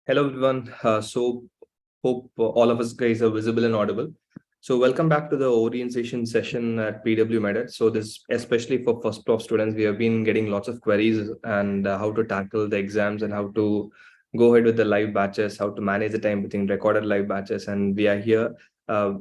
Hello everyone. Hope all of us guys are visible and audible. So welcome back to the orientation session at PW MedEd. So this especially for first prof students, we have been getting lots of queries and how to tackle the exams and how to go ahead with the live batches, how to manage the time between recorded live batches. And we are here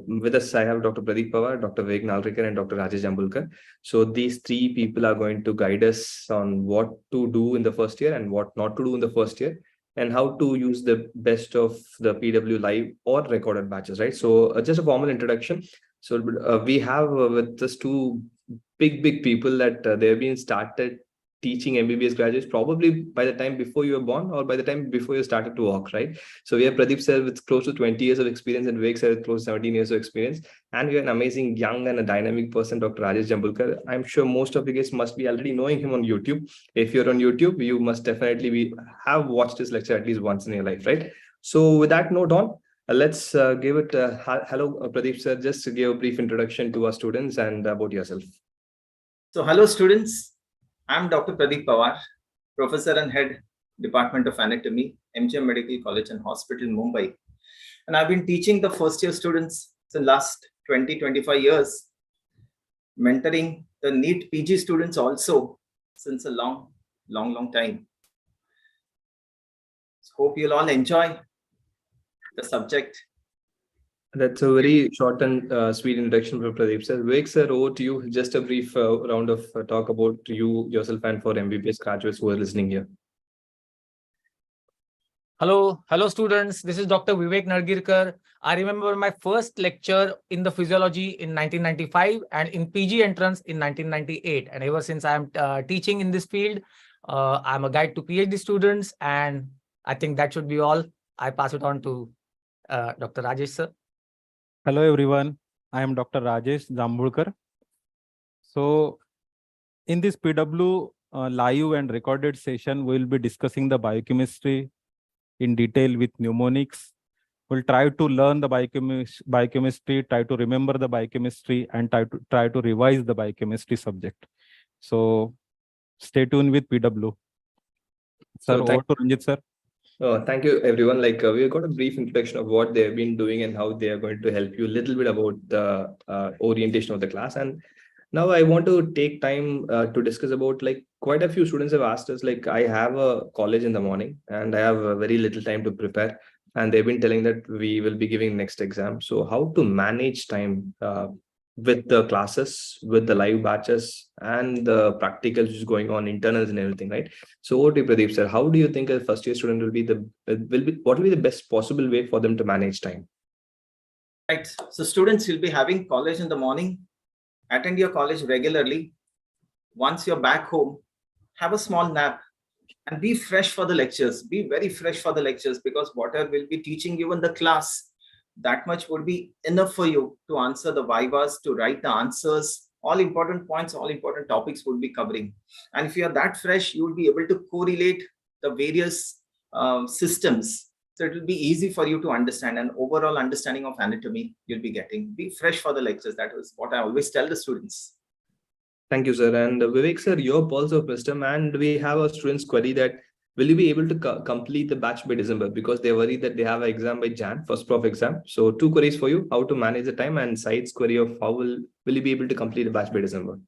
with us. I have Dr. Pradeep Pawar, Dr. Vivek Nalrikar, and Dr. Rajesh Jambulkar. So these three people are going to guide us on what to do in the first year and what not to do in the first year, and how to use the best of the PW live or recorded batches, right? So just a formal introduction. So we have with us two big people that they've been started teaching MBBS graduates probably by the time before you were born or by the time before you started to walk, right? So we have Pradeep sir with close to 20 years of experience and Vivek sir with close to 17 years of experience. And we have an amazing young and a dynamic person, Dr. Rajesh Jambulkar. I'm sure most of you guys must be already knowing him on YouTube. If you're on YouTube, you must definitely have watched his lecture at least once in your life, right? So with that note on, let's give it hello, Pradeep sir. Just to give a brief introduction to our students and about yourself. So hello students, I'm Dr. Pradeep Pawar, Professor and Head Department of Anatomy, MGM Medical College and Hospital, Mumbai. And I've been teaching the first year students since last 20-25 years, mentoring the NEET PG students also since a long time. So hope you'll all enjoy the subject. That's a very short and sweet introduction from Pradeep sir. Vivek sir, over to you. Just a brief round of talk about you, yourself, and for MBBS graduates who are listening here. Hello students. This is Dr. Vivek Nargirkar. I remember my first lecture in the physiology in 1995 and in PG entrance in 1998. And ever since I'm teaching in this field, I'm a guide to PhD students. And I think that should be all. I pass it on to Dr. Rajesh sir. Hello everyone, I am Dr. Rajesh Jambulkar. So in this PW live and recorded session, we will be discussing the biochemistry in detail with mnemonics. We'll try to learn the biochemistry, try to remember the biochemistry, and try to revise the biochemistry subject. So stay tuned with PW. Sir, over to Ranjit sir. Thank you, everyone. We've got a brief introduction of what they have been doing and how they are going to help you a little bit about the orientation of the class. And now I want to take time to discuss about, quite a few students have asked us, I have a college in the morning and I have very little time to prepare. And they've been telling that we will be giving next exam. So how to manage time with the classes, with the live batches and the practicals which is going on, internals and everything, right? So over to Pradeep sir, how do you think a first year student what will be the best possible way for them to manage time? Right. So students will be having college in the morning, attend your college regularly. Once you're back home, have a small nap and be fresh for the lectures. Be very fresh for the lectures, because whatever will be teaching you in the class, that much would be enough for you to answer the vivas, to write the answers. All important points, all important topics would be covering. And if you are that fresh, you will be able to correlate the various systems. So it will be easy for you to understand, an overall understanding of anatomy you'll be getting. Be fresh for the lectures. That is what I always tell the students. Thank you, sir. And Vivek sir, your pulse of wisdom. And we have a student's query that, will you be able to complete the batch by December? Because they're worried that they have an exam by Jan, first prof exam. So two queries for you: how to manage the time, and sides query of how will you be able to complete the batch by December?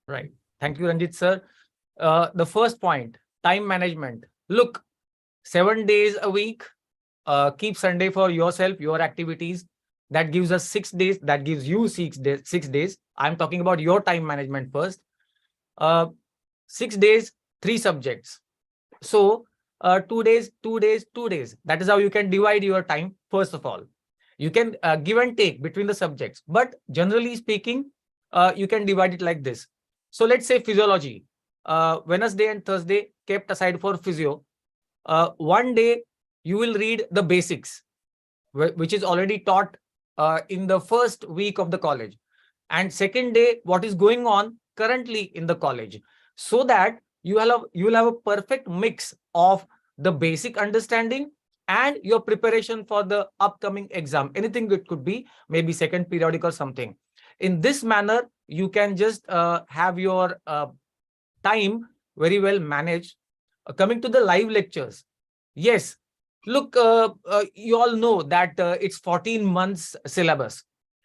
Right. Thank you, Ranjit sir. The first point, time management. Look, 7 days a week. Keep Sunday for yourself, your activities. That gives us 6 days. That gives you 6 days. I'm talking about your time management first. 6 days, 3 subjects. So 2 days. That is how you can divide your time. First of all, you can give and take between the subjects, but generally speaking, you can divide it like this. So let's say physiology, Wednesday and Thursday kept aside for physio. One day you will read the basics, which is already taught in the first week of the college, and second day what is going on currently in the college, so that you will have a perfect mix of the basic understanding and your preparation for the upcoming exam. Anything it could be, maybe second periodic or something. In this manner, you can just have your time very well managed. Coming to the live lectures, yes, Look, you all know that it's 14 months syllabus,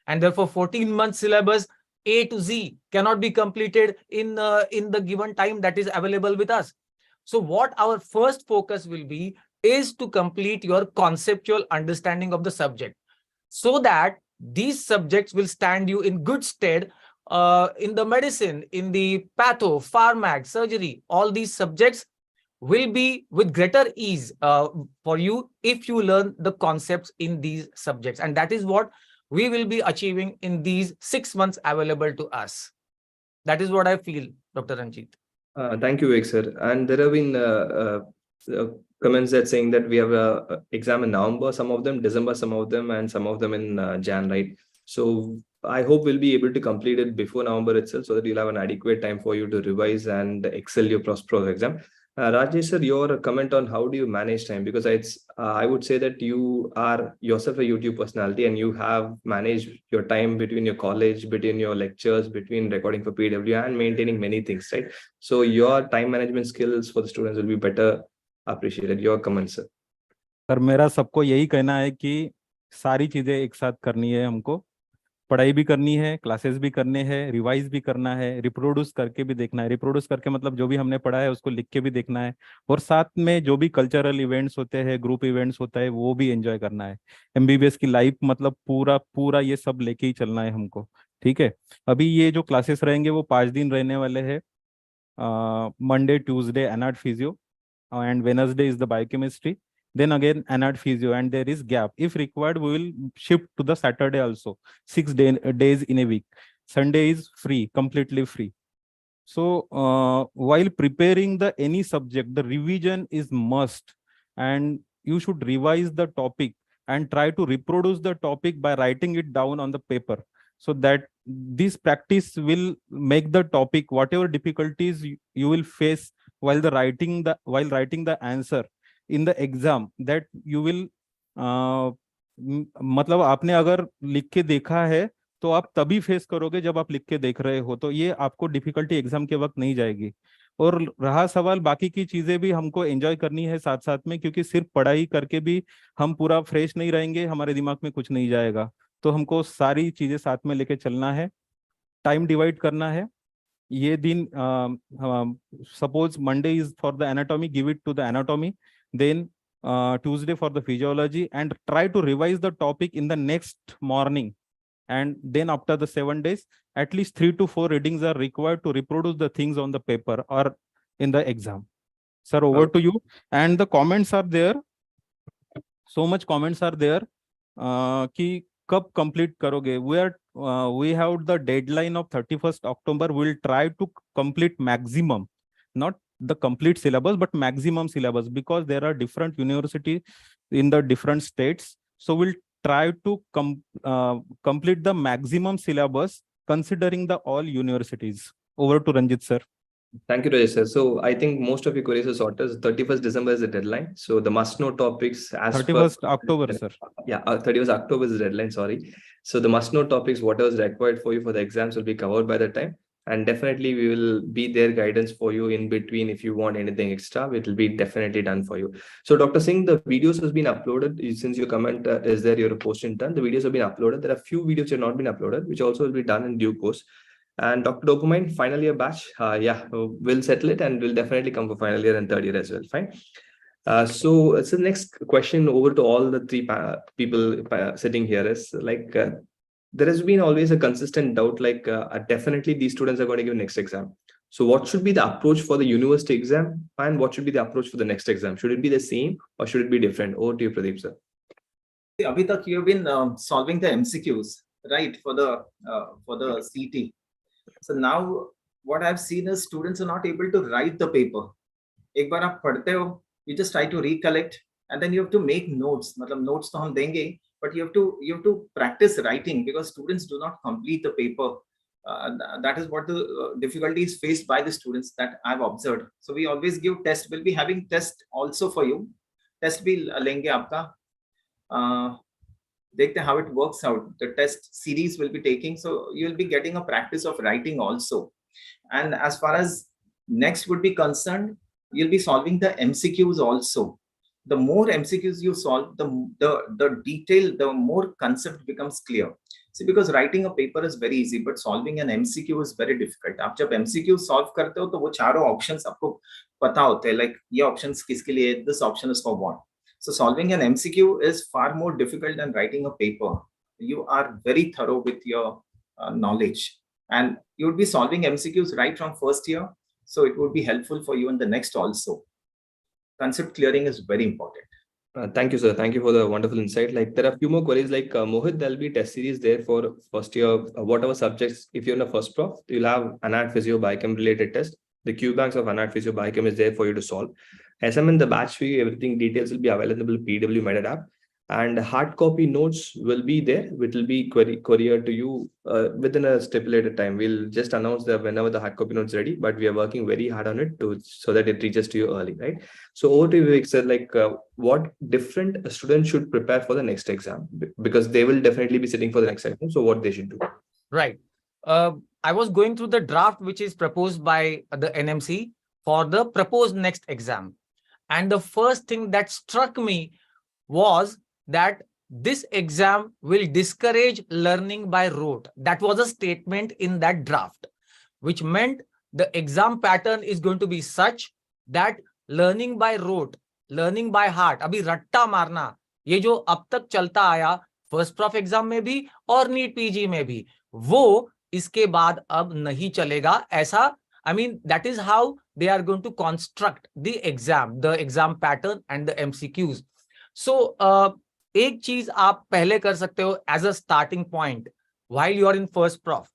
and therefore 14 months syllabus A to Z cannot be completed in the given time that is available with us. So what our first focus will be is to complete your conceptual understanding of the subject, so that these subjects will stand you in good stead in the medicine, in the patho, pharmac, surgery. All these subjects will be with greater ease for you if you learn the concepts in these subjects. And that is what we will be achieving in these 6 months available to us. That is what I feel, Dr. Ranjit. Thank you, Vivek sir. And there have been comments that saying that we have a exam in November, some of them, December, some of them, and some of them in Jan, right? So I hope we'll be able to complete it before November itself, so that you'll have an adequate time for you to revise and excel your pro exam. Rajesh sir, your comment on how do you manage time? Because I would say that you are yourself a YouTube personality and you have managed your time between your college, between your lectures, between recording for PW and maintaining many things, right? So your time management skills for the students will be better appreciated. Your comments, sir. Sir मेरा सबको यही कहना है कि सारी चीजें एक साथ करनी है हमको, पढ़ाई भी करनी है, क्लासेस भी करने हैं, रिवाइज भी करना है, रिप्रोड्यूस करके भी देखना है। रिप्रोड्यूस करके मतलब जो भी हमने पढ़ा है उसको लिख के भी देखना है, और साथ में जो भी कल्चरल इवेंट्स होते हैं, ग्रुप इवेंट्स होता है, वो भी एंजॉय करना है। MBBS की लाइफ मतलब पूरा पूरा ये सब लेके ही चलना है हमको, ठीक है। अभी ये जो क्लासेस रहेंगे वो 5 दिन रहने वाले हैं। Monday Tuesday anat physio and Wednesday is the biochemistry, then again anat physio, and there is gap. If required, we will shift to the Saturday also, 6 days in a week. Sunday is free, completely free. So while preparing the any subject, the revision is must, and you should revise the topic and try to reproduce the topic by writing it down on the paper, so that this practice will make the topic, whatever difficulties you will face while writing the answer in the exam, that you will मतलब आपने अगर लिख के देखा है तो आप तभी फेस करोगे जब आप लिख के देख रहे हो, तो ये आपको डिफिकल्टी एग्जाम के वक्त नहीं जाएगी। और रहा सवाल बाकी की चीजें भी हमको एंजॉय करनी है साथ साथ में, क्योंकि सिर्फ पढ़ाई करके भी हम पूरा फ्रेश नहीं रहेंगे, हमारे दिमाग में कुछ नहीं जाएगा। तो हमको सारी चीजें साथ में लेके चलना है, टाइम डिवाइड करना है। ये दिन suppose Monday is for the anatomy, give it to the anatomy, then Tuesday for the physiology, and try to revise the topic in the next morning. And then after the 7 days, at least 3 to 4 readings are required to reproduce the things on the paper or in the exam. Sir, over to you. And the comments are there, so much comments are there कि कब complete करोगे? We have the deadline of 31st October. We'll try to complete maximum, not the complete syllabus, but maximum syllabus, because there are different universities in the different states. So we'll try to complete the maximum syllabus considering the all universities. Over to Ranjit sir. Thank you, Rajesh sir. So I think most of your queries are sorted. 31st December is the deadline. So the must-know topics as 31st October, sir. Yeah, 31st October is the deadline, sorry. So the must-know topics, whatever is required for you for the exams will be covered by that time. And definitely we will be there guidance for you in between. If you want anything extra, it will be definitely done for you. So Dr. Singh, the videos has been uploaded. Since your comment is there, your post in turn, the videos have been uploaded. There are few videos that have not been uploaded, which also will be done in due course. And Dr. Dopamine, final year batch, yeah, we'll settle it and we'll definitely come for final year and third year as well. Fine. So the next question over to all the three people sitting here is like, there has been always a consistent doubt, like definitely these students are going to give next exam. So what should be the approach for the university exam and what should be the approach for the next exam? Should it be the same or should it be different? Over to you, Pradeep sir. Abhi tak you have been solving the MCQs, right, for the CT. So now what I've seen is students are not able to write the paper. एक बार आप पढ़ते हो, you just try to recollect and then you have to make notes. मतलब notes तो हम देंगे, but you have to practice writing because students do not complete the paper. That is what the difficulty is faced by the students that I've observed. So we always give test. We'll be having test also for you. Test भी लेंगे आपका. देखते how it works out. The test series will be taking, so you'll be getting a practice of writing also. And as far as next would be concerned, you'll be solving the MCQs also. the more MCQs you solve, the detail, the more concept becomes clear. See, because writing a paper is very easy, but solving an MCQ is very difficult. आप जब MCQ solve करते हो तो वो चारों options आपको पता होते हैं, like ये options किसके लिए, this option is for what. So solving an MCQ is far more difficult than writing a paper. You are very thorough with your knowledge, and you would be solving MCQs right from first year. So it would be helpful for you in the next also. Concept clearing is very important. Thank you, sir. Thank you for the wonderful insight. Like there are a few more queries like Mohit, there'll be test series there for first year, whatever subjects. If you're in a first prof, you'll have anat, physio, biochem related test. The Q banks of anat, physio, biochem is there for you to solve. SM in the batch fee, everything details will be available in PW MedEd app. And hard copy notes will be there, which will be couriered to you within a stipulated time. We'll just announce that whenever the hard copy notes ready, but we are working very hard on it so that it reaches to you early, right? So over to Vivek, sir, like what different a student should prepare for the next exam, because they will definitely be sitting for the next exam. So what they should do? Right. I was going through the draft which is proposed by the NMC for the proposed next exam. And the first thing that struck me was that this exam will discourage learning by rote. That was a statement in that draft, which meant the exam pattern is going to be such that learning by rote, learning by heart, abhi ratta marna, ye jo ab tak chalta aaya, first prof exam mein bhi aur NEET PG mein bhi, wo iske baad ab nahi chalega. Aisa, I mean, that is how they are going to construct the exam pattern and the MCQs. So, एक चीज आप पहले कर सकते हो as a starting point while you are in first prof,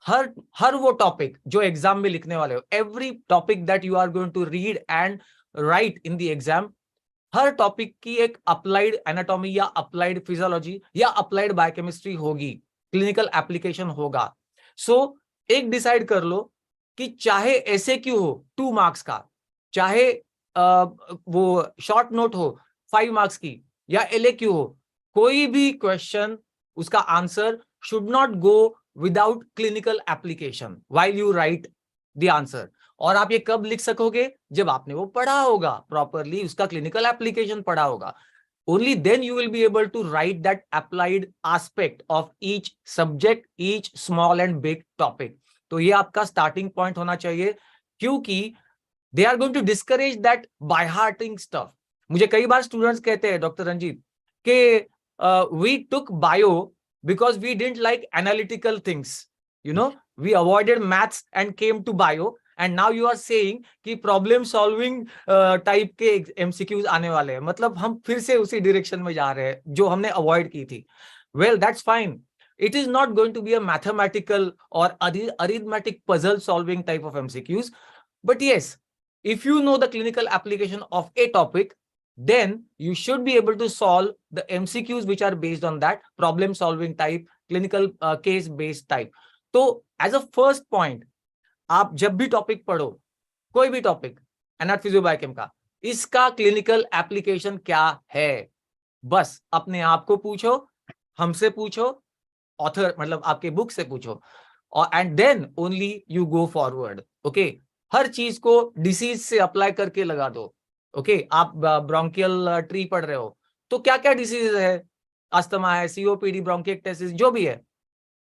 हर वो topic जो एग्जाम में लिखने वाले हो, every topic that you are going to read and write in the exam, हर टॉपिक की एक अप्लाइड एनाटॉमी या अप्लाइड फिजियोलॉजी या अप्लाइड बायोकेमिस्ट्री होगी, क्लिनिकल एप्लीकेशन होगा. सो एक डिसाइड कर लो कि चाहे ऐसे क्यों हो 2 मार्क्स का, चाहे वो शॉर्ट नोट हो 5 मार्क्स की, या LAQ हो, कोई भी क्वेश्चन उसका answer should not go without clinical application while you right the answer. और आप ये कब लिख सकोगे? जब आपने वो पढ़ा होगा प्रॉपरली, उसका क्लिनिकल एप्लीकेशन पढ़ा होगा. Only then you will be able to write that applied aspect of each subject, each small and big topic. तो ये आपका starting point होना चाहिए, क्योंकि they are going to discourage that by hearting stuff. मुझे कई बार स्टूडेंट्स कहते हैं डॉक्टर रंजीत कि we took bio because we didn't like analytical things, you know, we avoided maths and came to bio, and now you are saying कि problem solving type के MCQs आने वाले हैं, मतलब हम फिर से उसी डायरेक्शन में जा रहे हैं जो हमने अवॉइड की थी. Well, that's fine. It is not going to be a mathematical or arithmetic puzzle solving type of MCQs, but yes, if you know the clinical application of a topic, then you should be able to solve the MCQs which are based on that problem solving type, clinical case based type. तो as a first point, आप जब भी topic पढ़ो, कोई भी topic anat physio biochem का, इसका clinical application क्या है, बस अपने आप को पूछो, हमसे पूछो, ऑथर मतलब आपके बुक से पूछो, और and then only you go forward. Okay, हर चीज को डिसीज से अप्लाई करके लगा दो. ओके, आप ब्रोंकियल ट्री पढ़ रहे हो तो क्या क्या डिसीज है, अस्थमा है, COPD, ब्रोंकिएक्टाइटिस, जो भी है,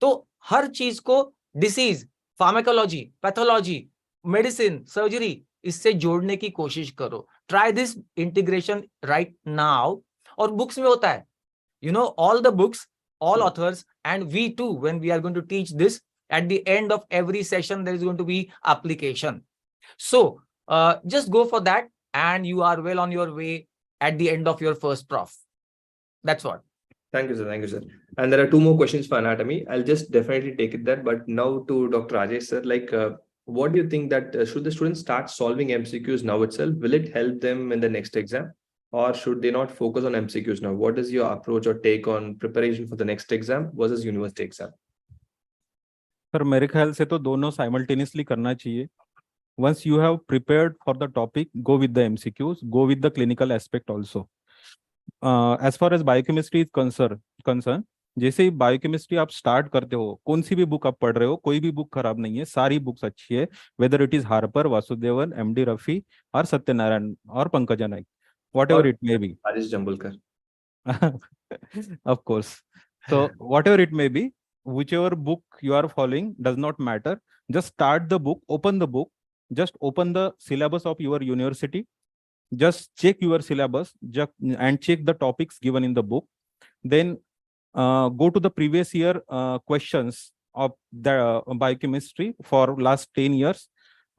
तो हर चीज को disease, pharmacology, pathology, medicine, surgery, इससे जोड़ने की कोशिश करो. Try this integration right now. और बुक्स में होता है, you know, all the books, all authors, and we too, when we are going to teach this, at the end of every session there is going to be application. So just go for that and you are well on your way at the end of your first prof. That's what. Thank you, sir. Thank you, sir. And there are 2 more questions for anatomy. I'll just definitely take it there. But now to Dr. Rajesh, sir, like, what do you think that should the students start solving MCQs now itself? Will it help them in the next exam? Or should they not focus on MCQs now? What is your approach or take on preparation for the next exam versus university exam? Sir मेरे ख्याल से तो दोनों simultaneously करना चाहिए. Once you have prepared for the topic, go with the MCQs, go with the clinical aspect also. As far as biochemistry is concerned, जैसे ही biochemistry आप start करते हो, कौन सी भी बुक आप पढ़ रहे हो, कोई भी बुक खराब नहीं है, सारी बुक्स अच्छी है, whether it is Harper, Vasudevan, MD Rafi और सत्यनारायण और Pankaja Naik. whatever Or it may be. Harish Jambulkar. Of course. So whatever it may be, whichever book you are following does not matter. Just start the book, open the book, just open the syllabus of your university, just check your syllabus and check the topics given in the book. Then go to the previous year questions of the biochemistry for last 10 years.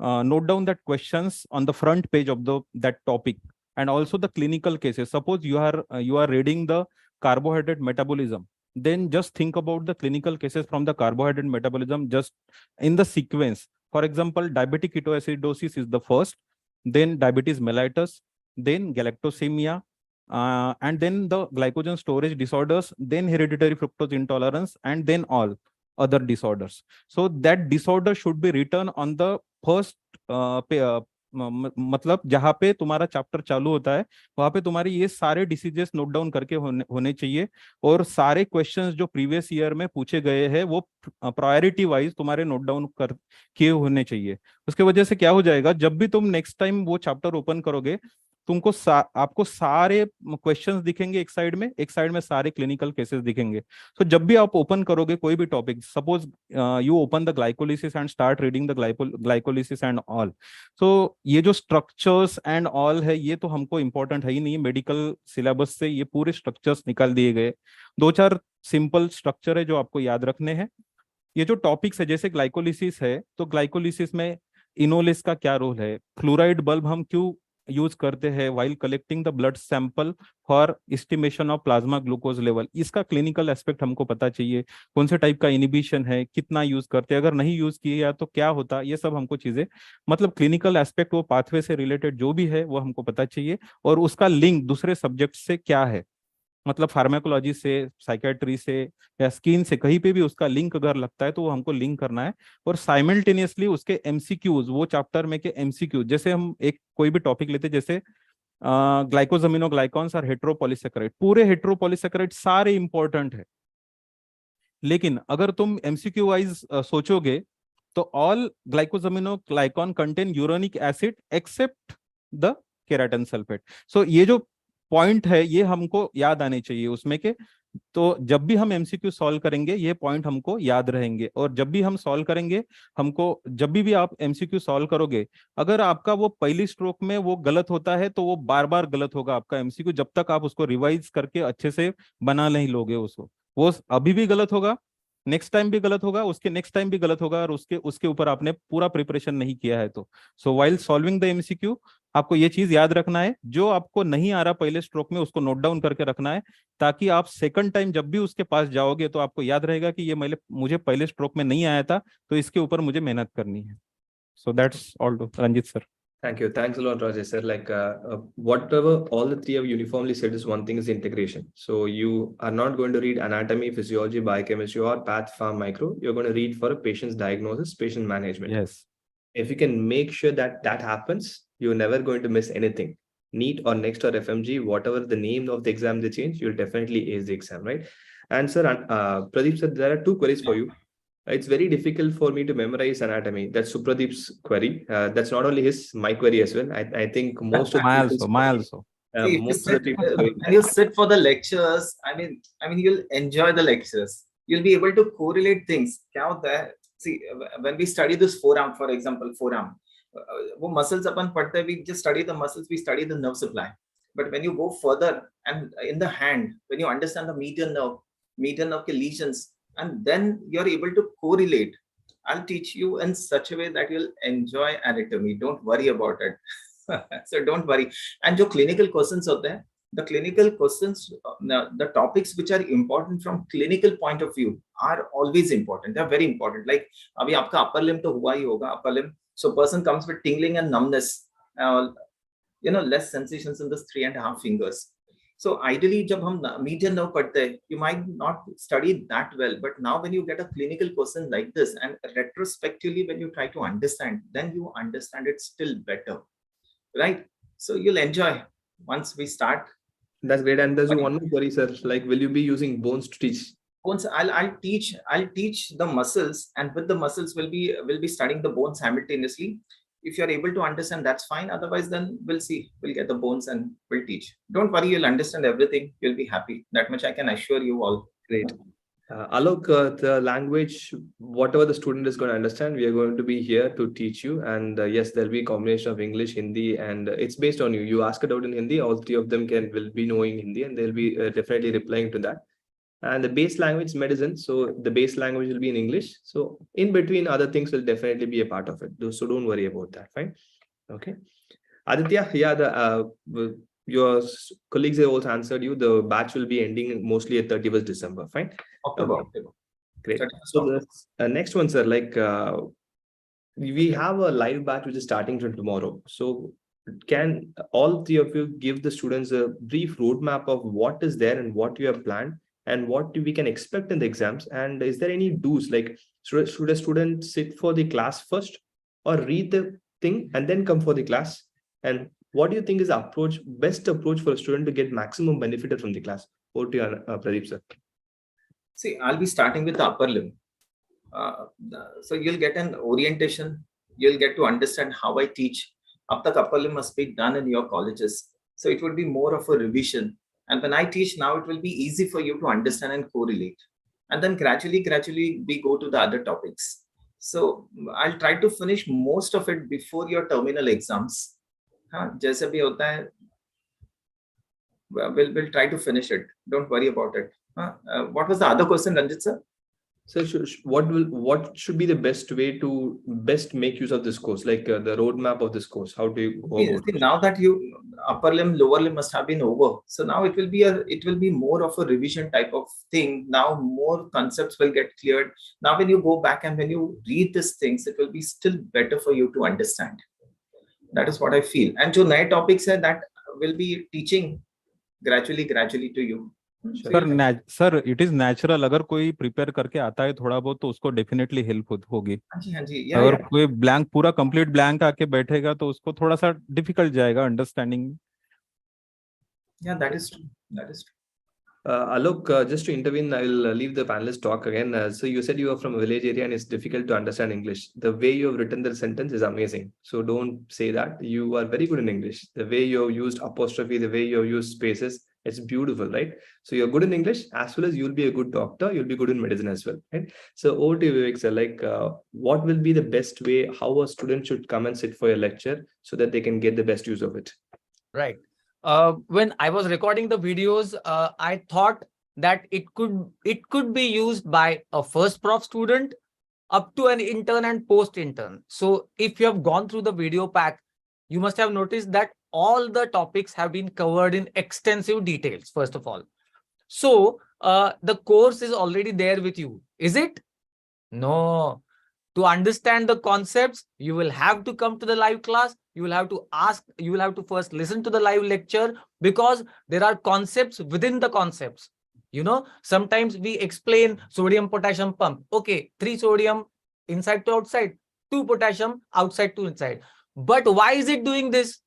Note down that questions on the front page of that topic, and also the clinical cases. Suppose you are reading the carbohydrate metabolism, then just think about the clinical cases from the carbohydrate metabolism just in the sequence. For example, diabetic ketoacidosis is the first, then diabetes mellitus, then galactosemia, and then the glycogen storage disorders, then hereditary fructose intolerance, and then all other disorders. So that disorder should be written on the first मतलब जहां पे तुम्हारा chapter चालू होता है वहां पे तुम्हारी ये सारे डिसीजेस नोट डाउन करके होने चाहिए, और सारे क्वेश्चंस जो प्रीवियस ईयर में पूछे गए हैं वो प्रायोरिटी वाइज तुम्हारे नोट डाउन कर किए होने चाहिए। उसके वजह से क्या हो जाएगा, जब भी तुम नेक्स्ट टाइम वो चैप्टर ओपन करोगे तुमको आपको सारे क्वेश्चंस दिखेंगे एक साइड में सारे क्लिनिकल केसेस दिखेंगे। तो जब भी आप ओपन करोगे कोई भी topic, suppose you open the glycolysis and start reading the glycolysis and all, तो ये जो स्ट्रक्चर्स एंड ऑल है ये तो हमको इंपॉर्टेंट है ही नहीं, मेडिकल सिलेबस से ये पूरे स्ट्रक्चर्स निकाल दिए गए। 2-4 सिंपल स्ट्रक्चर है जो आपको याद रखने हैं। ये जो टॉपिक्स है जैसे ग्लाइकोलिसिस है, तो ग्लाइकोलिसिस में इनोलिस का क्या रोल है, फ्लोराइड बल्ब हम क्यों यूज करते हैं while collecting the blood sample for estimation of plasma glucose level, इसका क्लिनिकल एस्पेक्ट हमको पता चाहिए, कौन से टाइप का इनिबिशन है, कितना यूज करते हैं, अगर नहीं यूज किया तो क्या होता, ये सब हमको चीजें मतलब क्लिनिकल एस्पेक्ट वो पाथवे से रिलेटेड जो भी है वो हमको पता चाहिए, और उसका लिंक दूसरे सब्जेक्ट से क्या है, मतलब फार्माकोलॉजी से, साइकेट्री से या स्किन से, कहीं पे भी उसका लिंक अगर लगता है तो वो हमको लिंक करना है। और साइमल्टेनियसली उसके एमसीक्यूज, वो चैप्टर में के एमसीक्यूज, जैसे हम एक कोई भी टॉपिक लेते जैसे ग्लाइकोजमिनोग्लाइकॉन्स और हेट्रोपॉलीसेकेराइड, पूरे हेट्रोपॉलीसेकेराइड सारे इंपॉर्टेंट है, लेकिन अगर तुम एमसीक्यू वाइज सोचोगे तो all glycosaminoglycan contain uronic acid except the keratin sulphate. So ये जो पॉइंट है ये हमको याद आने चाहिए उसमें के, तो जब भी हम एमसीक्यू सॉल्व करेंगे ये पॉइंट हमको याद रहेंगे, और जब भी हम सॉल्व करेंगे हमको, जब भी आप एमसीक्यू सॉल्व करोगे अगर आपका वो पहली स्ट्रोक में वो गलत होता है तो वो बार बार गलत होगा आपका एमसीक्यू, जब तक आप उसको रिवाइज करके अच्छे से बना नहीं लोगे उसको, वो अभी भी गलत होगा, नेक्स्ट टाइम भी गलत होगा, उसके नेक्स्ट टाइम भी गलत होगा, और उसके ऊपर आपने पूरा प्रिपरेशन नहीं किया है। तो सो व्हाइल सॉल्विंग द एमसीक्यू आपको ये चीज याद रखना है, जो आपको नहीं आ रहा पहले स्ट्रोक में उसको नोट डाउन करके रखना है, ताकि आप सेकंड टाइम जब भी उसके पास जाओगे तो आपको याद रहेगा कि ये मुझे पहले स्ट्रोक में नहीं आया था तो इसके ऊपर मुझे मेहनत करनी है। So that's all to Ranjit sir. Thank you. Thanks a lot, Rajesh sir. Like whatever all the three have uniformly said is one thing is integration. So you are not going to read anatomy, physiology, biochemistry, or path, pharm, micro. You're going to read for a patient's diagnosis, patient management. Yes. If you can make sure that that happens, you're never going to miss anything. NEET or next or FMG, whatever the name of the exam they change, you'll definitely ace the exam, right? And sir, Pradeep sir, there are two queries for you. It's very difficult for me to memorize anatomy. That's Supradeep's query. That's not only his, my query as well. I think most of my also. Most of the people when you sit for the lectures, I mean, you'll enjoy the lectures. You'll be able to correlate things. Kya hota hai? See, when we study this forearm, for example, forearm, wo muscles apan padhte, we just study the muscles, we study the nerve supply. But when you go further and in the hand, when you understand the median nerve ke lesions, and then you're able to correlate. I'll teach you in such a way that you'll enjoy anatomy. Don't worry about it. So don't worry. And jo clinical questions hote hain, the clinical questions, the topics which are important from clinical point of view are always important. They're very important. Like abhi aapka upper limb to hua hi hoga, upper limb. So person comes with tingling and numbness, less sensations in the 3.5 fingers. So ideally, जब हम median nerve पढ़ते हैं, you might not study that well, but now when you get a clinical question like this, and retrospectively when you try to understand, then you understand it still better, right? So you'll enjoy once we start. That's great. And there's one more query, sir. Like, will you be using bones to teach? Bones, I'll teach the muscles, and with the muscles we'll be studying the bones simultaneously. If you're able to understand, that's fine. Otherwise, then we'll see. We'll get the bones and we'll teach. Don't worry, you'll understand everything. You'll be happy. That much I can assure you all. Great. Alok, the language, whatever the student is going to understand, we are going to be here to teach you. And yes, there'll be a combination of English, Hindi, and it's based on you. You ask it out in Hindi, all three of them will be knowing Hindi, and they'll be definitely replying to that. And the base language is medicine, so the base language will be in English. So in between, other things will definitely be a part of it. So don't worry about that. Fine. Okay. Aditya, yeah, your colleagues have also answered you. The batch will be ending mostly at 31st December. Fine. October. Great. So the next one, sir, like we have a live batch which is starting from tomorrow. So can all three of you give the students a brief roadmap of what is there and what you have planned and what we can expect in the exams? And is there any do's, like should a student sit for the class first or read the thing and then come for the class? And what do you think is the best approach for a student to get maximum benefit from the class? Over to you, Pradeep, sir. See, I'll be starting with the upper limb. So you'll get an orientation. You'll get to understand how I teach. Up the upper limb must be done in your colleges. So it would be more of a revision. And when I teach now, it will be easy for you to understand and correlate. And then gradually, we go to the other topics. So I'll try to finish most of it before your terminal exams. Jaise bhi hota hai, we'll try to finish it. Don't worry about it. What was the other question, Ranjit sir? So what should be the best way to best make use of this course, like the roadmap of this course? How do you go about it? Now that you upper limb, lower limb must have been over, so now it will be more of a revision type of thing. Now more concepts will get cleared. Now when you go back and when you read these things, it will be still better for you to understand. That is what I feel. And जो नए topics है, that will be teaching gradually to you. Sir it is natural. अगर कोई prepare करके आता है थोड़ा बहुत तो उसको डेफिनेटली हेल्प होगी. हाँ जी. अगर कोई ब्लैंक, पूरा कंप्लीट ब्लैंक आके बैठेगा तो उसको थोड़ा सा डिफिकल्ट जाएगा understanding. Yeah, that is true. Alok, just to intervene, I will leave the panelists talk again. So you said you are from a village area and it's difficult to understand English. The way you have written the sentence is amazing. So don't say that. You are very good in English. The way you have used apostrophe, the way you have used spaces, it's beautiful, right? So you're good in English as well as you'll be a good doctor. You'll be good in medicine as well, right? So over to you, Vivek sir, like what will be the best way how a student should come and sit for your lecture so that they can get the best use of it? Right. When I was recording the videos, I thought that it could be used by a first prof student up to an intern and post-intern. So if you have gone through the video pack, you must have noticed that all the topics have been covered in extensive details, first of all. So the course is already there with you. Is it? No. To understand the concepts, you will have to come to the live class. You will have to ask, you will have to first listen to the live lecture, because there are concepts within the concepts. You know, sometimes we explain sodium potassium pump. Okay, 3 sodium inside to outside, 2 potassium outside to inside. But why is it doing this?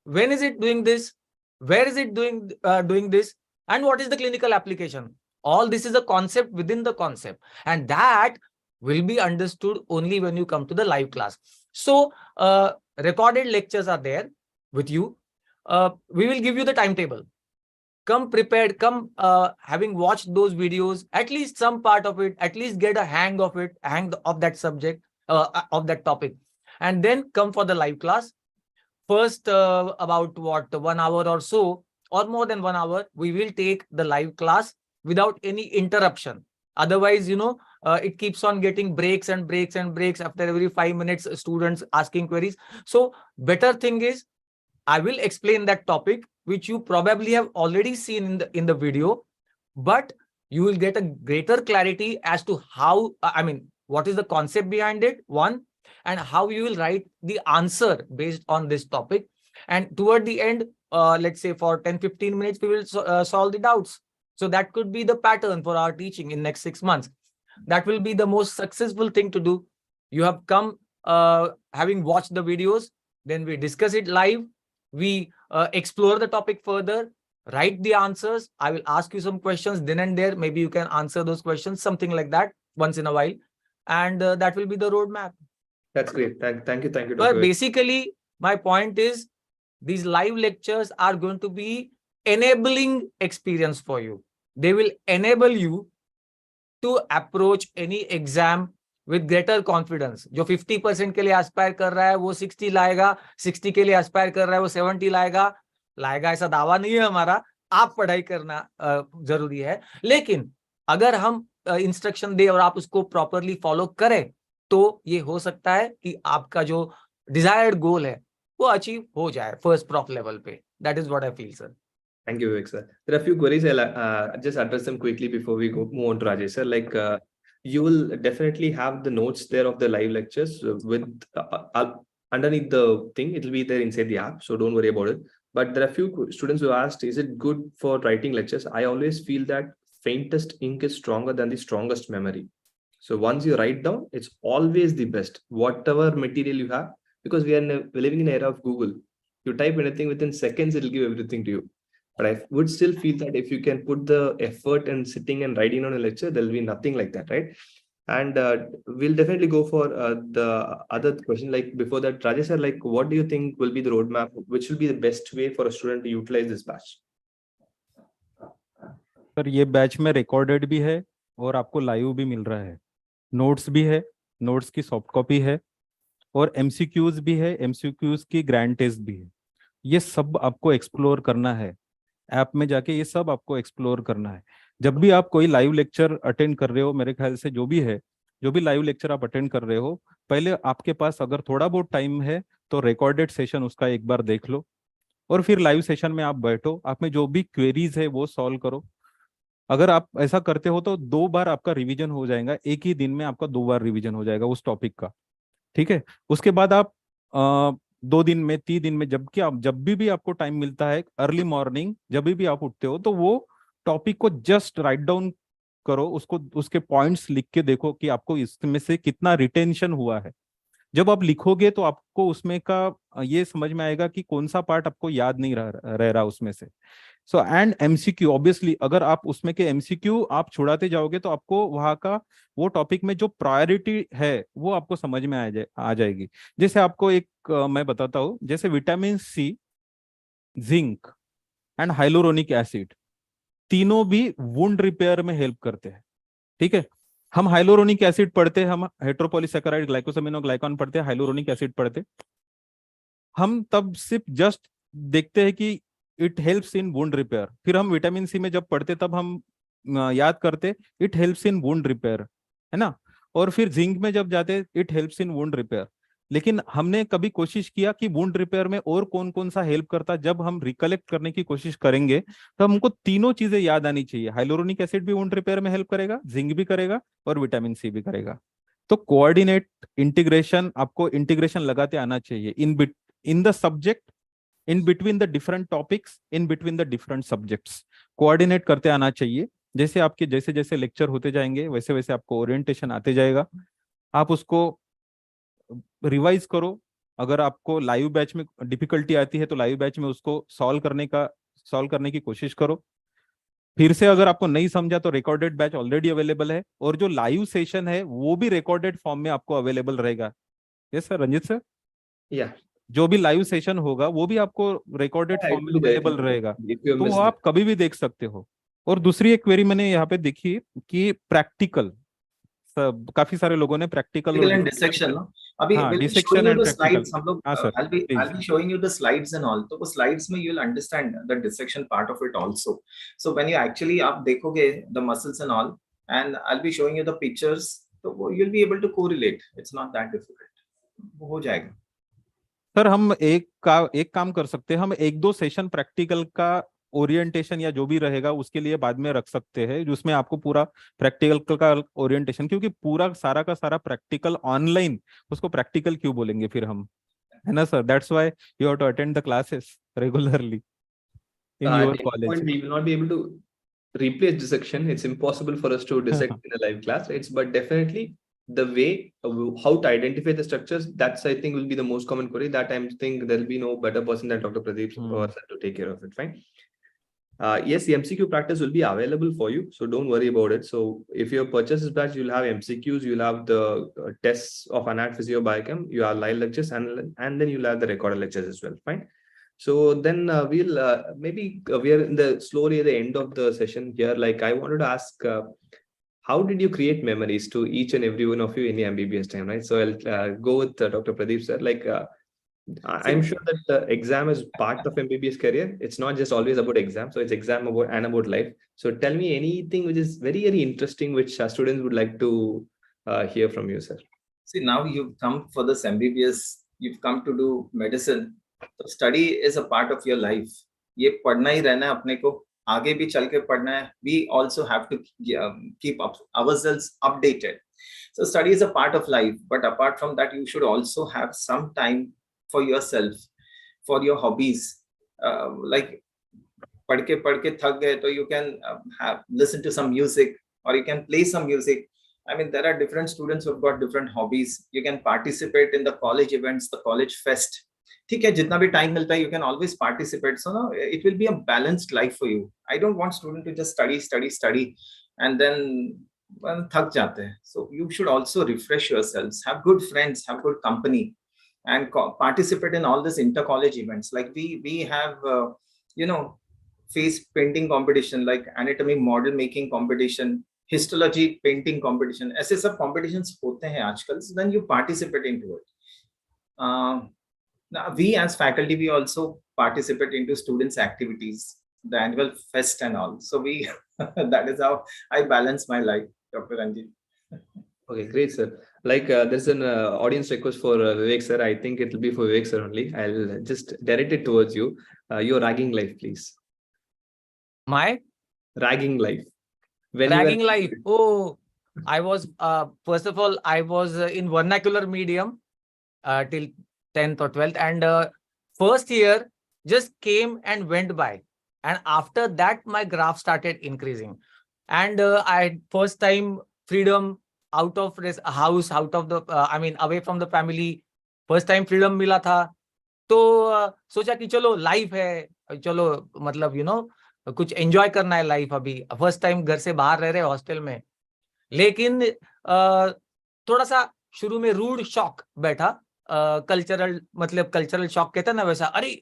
When is it doing this? Where is it doing this? And what is the clinical application? All this is a concept within the concept, and that will be understood only when you come to the live class. So recorded lectures are there with you. We will give you the timetable. Come prepared, come having watched those videos, at least some part of it, at least get a hang of it, of that subject, of that topic, and then come for the live class. First, about 1 hour or so, or more than 1 hour, we will take the live class without any interruption. Otherwise, you know, it keeps on getting breaks and breaks and breaks. After every 5 minutes, students asking queries. So better thing is, I will explain that topic, which you probably have already seen in the video, but you will get a greater clarity as to how, what is the concept behind it, one, and how you will write the answer based on this topic. And toward the end, let's say for 10-15 minutes, we will solve the doubts. So that could be the pattern for our teaching in next 6 months. That will be the most successful thing to do. You have come having watched the videos, then we discuss it live. We explore the topic further, write the answers. I will ask you some questions then and there. Maybe you can answer those questions, something like that once in a while. And that will be the roadmap. That's great. Thank you, But Dr. basically, my point is these live lectures are going to be enabling experience for you. They will enable you to approach any exam with greater confidence. जो 50% के लिए aspire कर रहा है वो 60 लाएगा, 60 के लिए aspire कर रहा है वो 70 लाएगा ऐसा दावा नहीं है हमारा. आप पढ़ाई करना जरूरी है, लेकिन अगर हम इंस्ट्रक्शन दे और आप उसको प्रॉपरली फॉलो करें तो ये हो सकता है कि आपका जो डिजायर्ड गोल है वो अचीव हो जाए फर्स्ट प्रॉफ लेवल पे. That is what I feel sir. Thank you, Vivek sir. There are a few queries. I'll just address them quickly before we move on to Rajesh sir. Like you will definitely have the notes there of the live lectures with underneath the thing. It will be there inside the app, so don't worry about it. But there are a few students who asked, is it good for writing lectures? I always feel that faintest ink is stronger than the strongest memory. So once you write down, it's always the best, whatever material you have, because we are living in an era of Google. You type anything within seconds, it'll give everything to you. But I would still feel that if you can put the effort and sitting and writing on a lecture, there'll be nothing like that, right? And we'll definitely go for the other question. Like before that, Rajesh sir, like what do you think will be the roadmap? Which will be the best way for a student to utilize this batch? Sir ये batch में recorded भी है और आपको live भी मिल रहा है. Notes भी है, नोट्स की सॉफ्ट कॉपी है और एमसीक्यूज भी है, एमसीक्यूज की ग्रैंड टेस्ट भी है. ये सब आपको एक्सप्लोर करना है. ऐप में जाके ये सब आपको एक्सप्लोर करना है. जब भी आप कोई लाइव लेक्चर अटेंड कर रहे हो, मेरे ख्याल से जो भी लाइव लेक्चर आप अटेंड कर रहे हो, पहले आपके पास अगर थोड़ा बहुत टाइम है तो रिकॉर्डेड सेशन उसका एक बार देख लो और फिर लाइव सेशन में आप बैठो, आप में जो भी क्वेरीज है वो सॉल्व करो. अगर आप ऐसा करते हो तो 2 बार आपका रिवीजन हो जाएगा, एक ही दिन में आपका 2 बार रिवीजन हो जाएगा उस टॉपिक का. ठीक है. उसके बाद आप 2 दिन में, 3 दिन में, जब भी आपको टाइम मिलता है, अर्ली मॉर्निंग जब भी आप उठते हो तो वो टॉपिक को जस्ट राइट डाउन करो, उसको उसके पॉइंट्स लिख के देखो कि आपको इसमें से कितना रिटेंशन हुआ है. जब आप लिखोगे तो आपको उसमें का ये समझ में आएगा कि कौन सा पार्ट आपको याद नहीं रह रहा उसमें से. सो एंड एमसीक्यू, ऑब्वियसली अगर आप उसमें के एमसीक्यू आप छुड़ाते जाओगे तो आपको वहां का वो टॉपिक में जो प्रायोरिटी है वो आपको समझ में आ जाएगी. जैसे आपको एक मैं बताता हूँ, जैसे vitamin C, zinc and hyaluronic acid तीनों भी वुंड रिपेयर में हेल्प करते हैं. ठीक है. हम हाइलोरोनिक एसिड पढ़ते हैं, हम हेट्रोपॉलीसैकेराइड ग्लाइकोसामिनोग्लाइकॉन पढ़ते हैं, हाइलोरोनिक एसिड पढ़ते. हम तब सिर्फ जस्ट देखते हैं कि it helps in wound repair. फिर हम विटामिन सी में जब पढ़ते तब हम याद करते it helps in wound repair, है ना. और फिर जिंक में जब जाते it helps in wound repair. लेकिन हमने कभी कोशिश किया कि वुंड रिपेयर में और कौन कौन सा हेल्प करता. जब हम रिकलेक्ट करने की कोशिश करेंगे तो हमको तीनों चीजें याद आनी चाहिए. हाइलोरोनिक एसिड भी वुंड रिपेयर में हेल्प करेगा, जिंक भी करेगा और विटामिन सी भी करेगा. तो कोऑर्डिनेट इंटीग्रेशन, आपको इंटीग्रेशन लगाते आना चाहिए in the subject, in between the different topics, in between the different subjects. Coordinate करते आना चाहिए. जैसे आपके जैसे जैसे लेक्चर होते जाएंगे वैसे वैसे आपको ओरिएंटेशन आते जाएगा. आप उसको रिवाइज करो. अगर आपको लाइव बैच में डिफिकल्टी आती है तो लाइव बैच में उसको सॉल्व करने की कोशिश करो. फिर से अगर आपको नहीं समझा तो रिकॉर्डेड बैच ऑलरेडी अवेलेबल है और जो लाइव सेशन है वो भी रिकॉर्डेड फॉर्म में आपको अवेलेबल रहेगा. Yes sir, Ranjit sir. या जो भी लाइव सेशन होगा वो भी आपको रिकॉर्डेड फॉर्म में अवेलेबल रहेगा, तो वो आप कभी भी देख सकते हो. और दूसरी एक क्वेरी मैंने यहाँ पे देखी कि प्रैक्टिकल, काफी सारे लोगों ने प्रैक्टिकल and dissection, no? अभी dissection and practical. हम लोग I'll be showing you the slides and all. तो वो slides में you'll understand the dissection part of it also. So when you actually आप देखोगे the muscles and all, and I'll be showing you the pictures, तो you'll be able to correlate. It's not that difficult. वो हो जाएगा. Sir हम एक काम कर सकते हैं, हम 1-2 सेशन प्रैक्टिकल का ओरिएंटेशन या जो भी रहेगा उसके लिए बाद में रख सकते हैं, जिसमें आपको पूरा प्रैक्टिकल का ओरिएंटेशन, क्योंकि पूरा सारा का सारा प्रैक्टिकल ऑनलाइन, उसको प्रैक्टिकल क्यों बोलेंगे फिर हम, है ना sir. That's why you have to attend the classes regularly in your college. We will not be able to replace dissection. It's impossible for us to dissect in a live class. But definitely the way how to identify the structures, that's I think will be the most common query. That I think there'll be no better person than Dr. Pradeep to take care of it. Fine. Yes, the MCQ practice will be available for you, so don't worry about it. So if you purchase this batch, you'll have MCQs, you'll have the tests of Anat Physio Biochem, you have live lectures, and then you'll have the recorded lectures as well. Fine. So then we'll maybe we are in the slowly at the end of the session here. Like I wanted to ask, how did you create memories to each and every one of you in the MBBS time, right? So I'll go with Dr. Pradeep sir. Like I'm sure that the exam is part of MBBS career. It's not just always about exam. So it's exam about and about life. So tell me anything which is very, very interesting, which students would like to hear from you, sir. See, now you've come for this MBBS, you've come to do medicine. So study is a part of your life. ये पढ़ना ही रहना है अपने को, आगे भी चल के पढ़ना है. We also have to keep ourselves updated. So study is a part of life, but apart from that, you should also have some time for yourself, for your hobbies. Like पढ़ के थक गए, तो you can listen to some music, or you can play some music. I mean, there are different students who've got different hobbies. You can participate in the college events, the college fest. ठीक है, जितना भी time मिलता है, you can always participate. So no, it will be a balanced life for you. I don't want students to just study, and then थक जाते हैं. So you should also refresh yourselves, have good friends, have good company, and participate in all these inter-college events. Like we have, face painting competition, like anatomy model making competition, histology painting competition. ऐसे सब competitions होते हैं आजकल. So then you participate into it. Now we as faculty, we also participate into students' activities, the annual fest and all. So we that is how I balance my life, Dr. Ranjit. Okay, great, sir. Like there's an audience request for Vivek, sir. I think it will be for Vivek, sir, only. I'll just direct it towards you. Your ragging life, please. My Ragging life. ragging life. Oh, I was, first of all, I was in vernacular medium till 10th or 12th. And first year just came and went by. And after that, my graph started increasing. And I first time freedom out of this house, out of the, away from the family. First time freedom mila tha. तो सोचा कि चलो life है, चलो मतलब कुछ enjoy करना है लाइफ. अभी फर्स्ट टाइम घर से बाहर रह रहे हॉस्टल में. लेकिन थोड़ा सा शुरू में रूड शॉक बैठा. कल्चरल शॉक कहता ना वैसा. अरे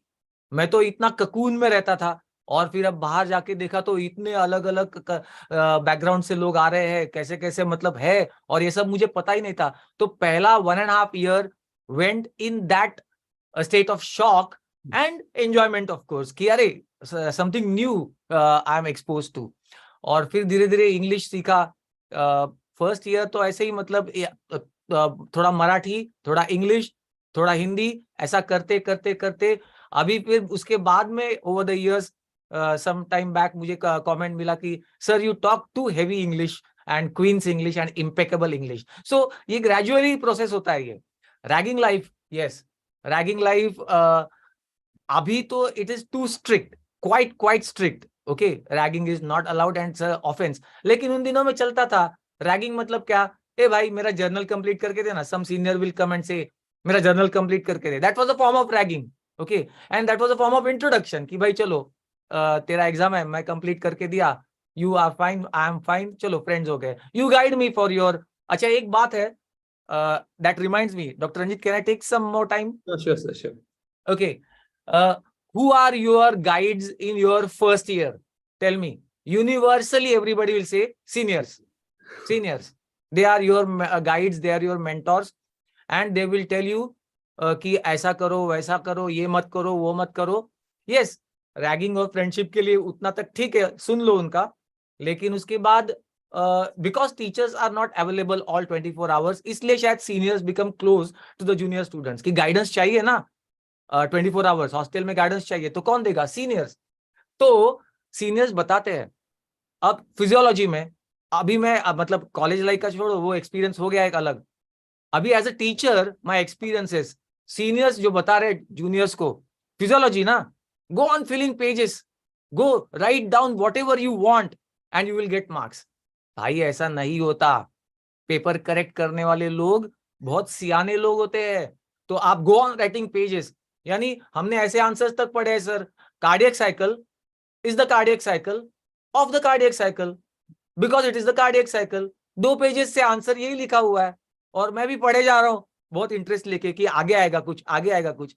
मैं तो इतना ककून में रहता था, और फिर अब बाहर जाके देखा तो इतने अलग अलग बैकग्राउंड से लोग आ रहे हैं, कैसे कैसे मतलब है, और ये सब मुझे पता ही नहीं था. तो पहला 1.5 year went in that state of shock and enjoyment, of course, कि अरे something new I am exposed to. और फिर धीरे धीरे इंग्लिश सीखा. फर्स्ट ईयर तो ऐसे ही मतलब थोड़ा मराठी, थोड़ा इंग्लिश, थोड़ा हिंदी, ऐसा करते करते करते अभी फिर उसके बाद में over the years some time back मुझे कमेंट मिला कि sir you talk too heavy English and queen's English and impeccable English. So ये ग्रेजुअली प्रोसेस होता है. ये ragging life, yes, ragging life अभी तो it is too strict, quite strict. Okay, ragging is not allowed and offence. लेकिन उन दिनों में चलता था. रैगिंग मतलब क्या? ए भाई मेरा जर्नल कंप्लीट करके देना. Some senior will come and say मेरा जर्नल कंप्लीट करके दे. That was a form of ragging. Okay, and that was a form of introduction कि भाई चलो तेरा एग्जाम है, मैं कंप्लीट करके दिया, you are fine, I am fine, चलो फ्रेंड्स हो गए, you guide me for your. अच्छा एक बात है, that reminds me, doctor Ranjeet, can I take some more time? Sure, sir, sure. Okay, who are your guides in your first year? Tell me. Universally, everybody will say seniors. They are your guides, they are your mentors, and they will tell you कि ऐसा करो, वैसा करो, ये मत करो, वो मत करो. Yes, रैगिंग और फ्रेंडशिप के लिए उतना तक ठीक है, सुन लो उनका. लेकिन उसके बाद because teachers are not available all 24 hours, इसलिए शायद seniors become close to the junior students. कि guidance चाहिए ना, 24 आवर्स हॉस्टल में गाइडेंस चाहिए, तो कौन देगा? सीनियर्स. तो सीनियर्स बताते हैं. अब फिजियोलॉजी में अभी मैं मतलब कॉलेज लाइफ का छोड़ो, वो एक्सपीरियंस हो गया एक अलग. अभी as a teacher my experiences, seniors जो बता रहे जूनियर्स को फिजियोलॉजी ना, go on filling pages, go write down whatever you want and you will get marks. भाई ऐसा नहीं होता. पेपर करेक्ट करने वाले लोग बहुत सियाने लोग होते हैं. तो आप गो ऑन राइटिंग पेजेस. यानी हमने ऐसे आंसर्स तक पढ़े हैं sir. Cardiac cycle is the cardiac cycle of the cardiac cycle, because it is the cardiac cycle. 2 pages से आंसर यही लिखा हुआ है और मैं भी पढ़े जा रहा हूँ बहुत इंटरेस्ट लेके कि आगे आएगा कुछ, आगे आएगा कुछ.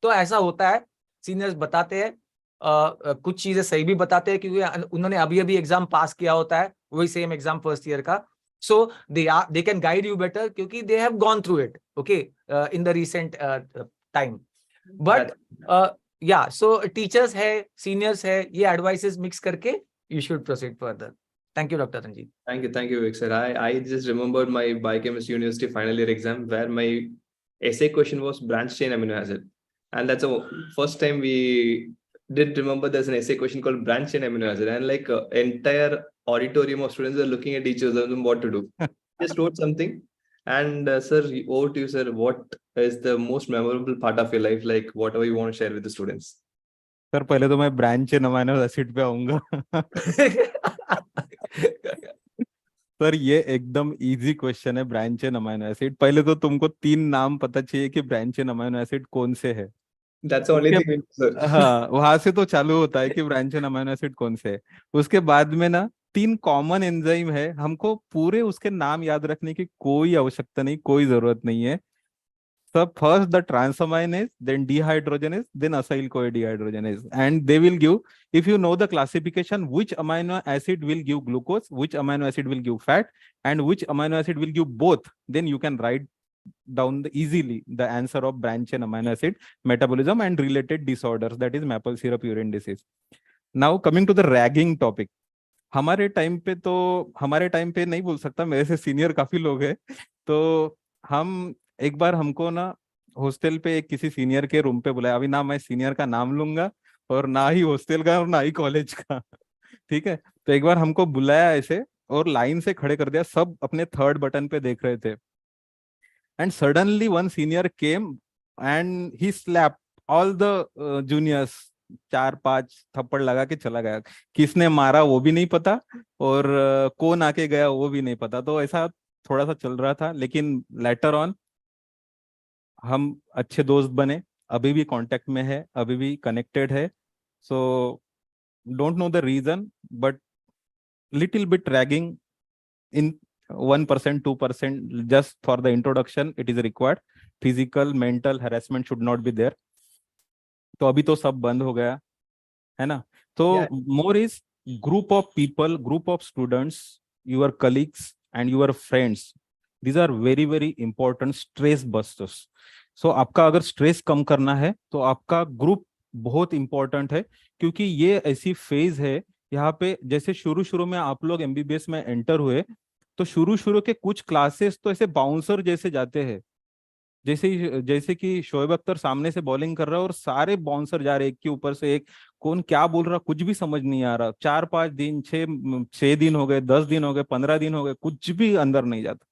तो ऐसा होता है, सीनियर्स बताते हैं, कुछ चीजें सही भी बताते हैं क्योंकि उन्होंने अभी अभी एग्जाम पास किया होता है, वही सेम एग्जाम फर्स्ट ईयर का. So they can guide you better क्योंकि they have gone through it, okay, in the recent time. But yeah, so teachers है, seniors है, ये advices mix करके you should proceed further. Thank you, Dr. Ranjit. Thank you, Vik sir. I just remembered my biochemistry university final year exam where my essay question was branch chain amino acid, and that's the first time we did remember there's an essay question called branch chain amino acid, and like entire auditorium of students are looking at each other and what to do. Just wrote something, and sir, over to you, sir. What is the most memorable part of your life? Like whatever you want to share with the students. Sir पहले तो मैं branch chain amino acid पे आऊंगा. Sir ये एकदम easy question है. Branch chain amino acid, पहले तो तुमको 3 नाम पता चाहिए कि ब्रांच चेन अमीनो एसिड कौन से है. That's the only thing, sir. हाँ, वहां से तो चालू होता है कि ब्रांच चेन अमीनो एसिड कौन से है. उसके बाद में ना 3 कॉमन एंजाइम है. हमको पूरे उसके नाम याद रखने की कोई आवश्यकता नहीं, कोई जरूरत नहीं है. सब first the transaminase, then dehydrogenase, then acyl CoA dehydrogenase, and they will give, if you know the classification, which amino acid will give glucose, which amino acid will give fat, and which amino acid will give both, then you can write down easily the answer of branch chain amino acid metabolism and related disorders, that is maple syrup urine disease. Now coming to the ragging topic. हमारे time पे नहीं बोल सकता, मेरे से senior काफी लोग हैं. तो हम एक बार हमको ना हॉस्टल पे एक किसी सीनियर के रूम पे बुलाया. अभी ना मैं सीनियर का नाम लूंगा और ना ही हॉस्टल का और ना ही कॉलेज का. ठीक है. तो एक बार हमको बुलाया ऐसे और लाइन से खड़े कर दिया. सब अपने थर्ड बटन पे देख रहे थे. And suddenly one senior came and he slap all the juniors. 4-5 थप्पड़ लगा के चला गया. किसने मारा वो भी नहीं पता और कौन आके गया वो भी नहीं पता. तो ऐसा थोड़ा सा चल रहा था, लेकिन लेटर ऑन हम अच्छे दोस्त बने. अभी भी कांटेक्ट में है, अभी भी कनेक्टेड है. So don't know the reason, but little bit ragging in 1%, 2% just for the introduction it is required. Physical, mental harassment should not be there. तो अभी तो सब बंद हो गया है ना. तो more is group of people, group of students, your colleagues and your friends. These are very very important stress busters. So आपका अगर स्ट्रेस कम करना है तो आपका ग्रुप बहुत इंपॉर्टेंट है, क्योंकि ये ऐसी फेज है यहाँ पे. जैसे शुरू में आप लोग MBBS में एंटर हुए तो शुरू के कुछ क्लासेस तो ऐसे बाउंसर जैसे जाते हैं. जैसे कि शोएब अख्तर सामने से बॉलिंग कर रहा है और सारे बाउंसर जा रहे हैं एक के ऊपर से एक. कौन क्या बोल रहा कुछ भी समझ नहीं आ रहा. 4-5 दिन, 6 दिन हो गए, 10 दिन हो गए, 15 दिन हो गए, कुछ भी अंदर नहीं जाता.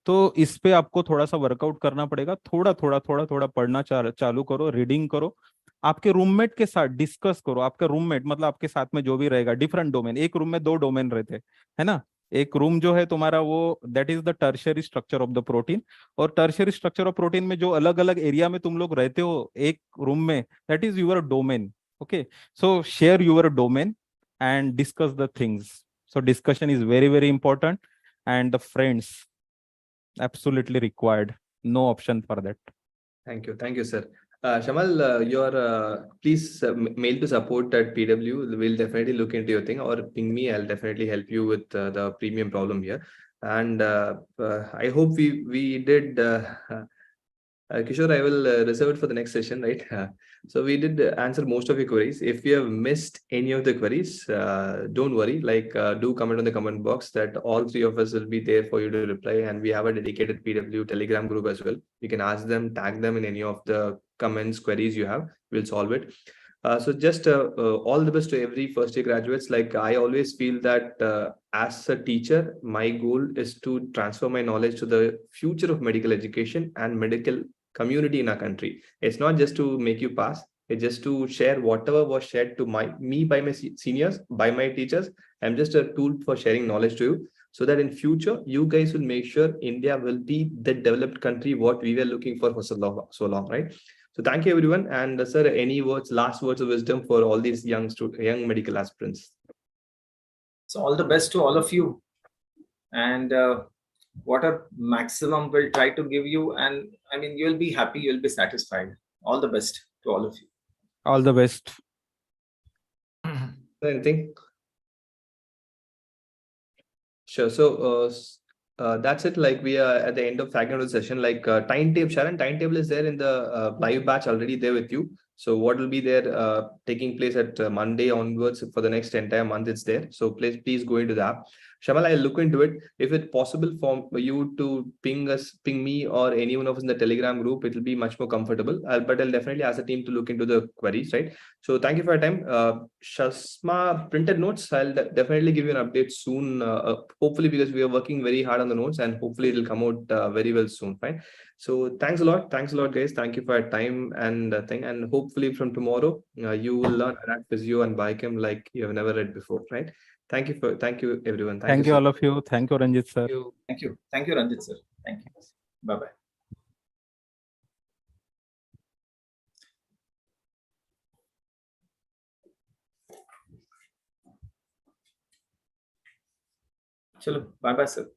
तो इस पे आपको थोड़ा सा वर्कआउट करना पड़ेगा. थोड़ा पढ़ना चालू करो, रीडिंग करो, आपके रूममेट के साथ डिस्कस करो. आपका रूममेट मतलब आपके साथ में जो भी रहेगा, डिफरेंट डोमेन. एक रूम में 2 डोमेन रहते है ना. एक रूम जो है तुम्हारा वो that is the tertiary structure of the protein. और टर्शियरी स्ट्रक्चर ऑफ प्रोटीन में जो अलग अलग एरिया में तुम लोग रहते हो एक रूम में, that is your domain. Okay, so share your domain and discuss the things. So discussion is very very important and the friends absolutely required. No option for that. Thank you, sir. Shamal, your please mail to support at PW. We'll definitely look into your thing, or ping me. I'll definitely help you with the premium problem here. And I hope we did. Kishore, I will reserve it for the next session, right? So we did answer most of your queries. If you have missed any of the queries, don't worry. Like, do comment on the comment box. That all 3 of us will be there for you to reply. And we have a dedicated PW Telegram group as well. You can ask them, tag them in any of the comments, queries you have. We'll solve it. So just all the best to every first year graduates. Like, I always feel that as a teacher, my goal is to transfer my knowledge to the future of medical education and medical community in our country. It's not just to make you pass. It's just to share whatever was shared to me by my seniors, by my teachers. I'm just a tool for sharing knowledge to you. so that in future you guys will make sure India will be the developed country what we were looking for so long, right? So thank you everyone. And sir, any last words of wisdom for all these young medical aspirants? So all the best to all of you, and what a maximum we'll try to give you, and I mean you'll be happy, you'll be satisfied. All the best to all of you. All the best. Anything? Sure. So that's it. Like we are at the end of faculty session. Like timetable, Sharon, timetable is there in the live batch already there with you. So what will be there taking place at Monday onwards for the next entire month? It's there. So please go into the app. Shamal, I'll look into it. If it's possible for you to ping me or anyone of us in the Telegram group, it will be much more comfortable. But I'll definitely ask the team to look into the queries, right? So thank you for your time. Shasma, printed notes, I'll definitely give you an update soon. Hopefully, because we are working very hard on the notes and hopefully it will come out very well soon, fine? So thanks a lot, guys. Thank you for your time and thing. And hopefully from tomorrow, you will learn adapt physio and biochem like you have never read before, right? Thank you everyone. Thank you all of you. Thank you, Ranjit sir. Thank you, Ranjit sir. Thank you. Bye bye. Chalo, bye bye sir.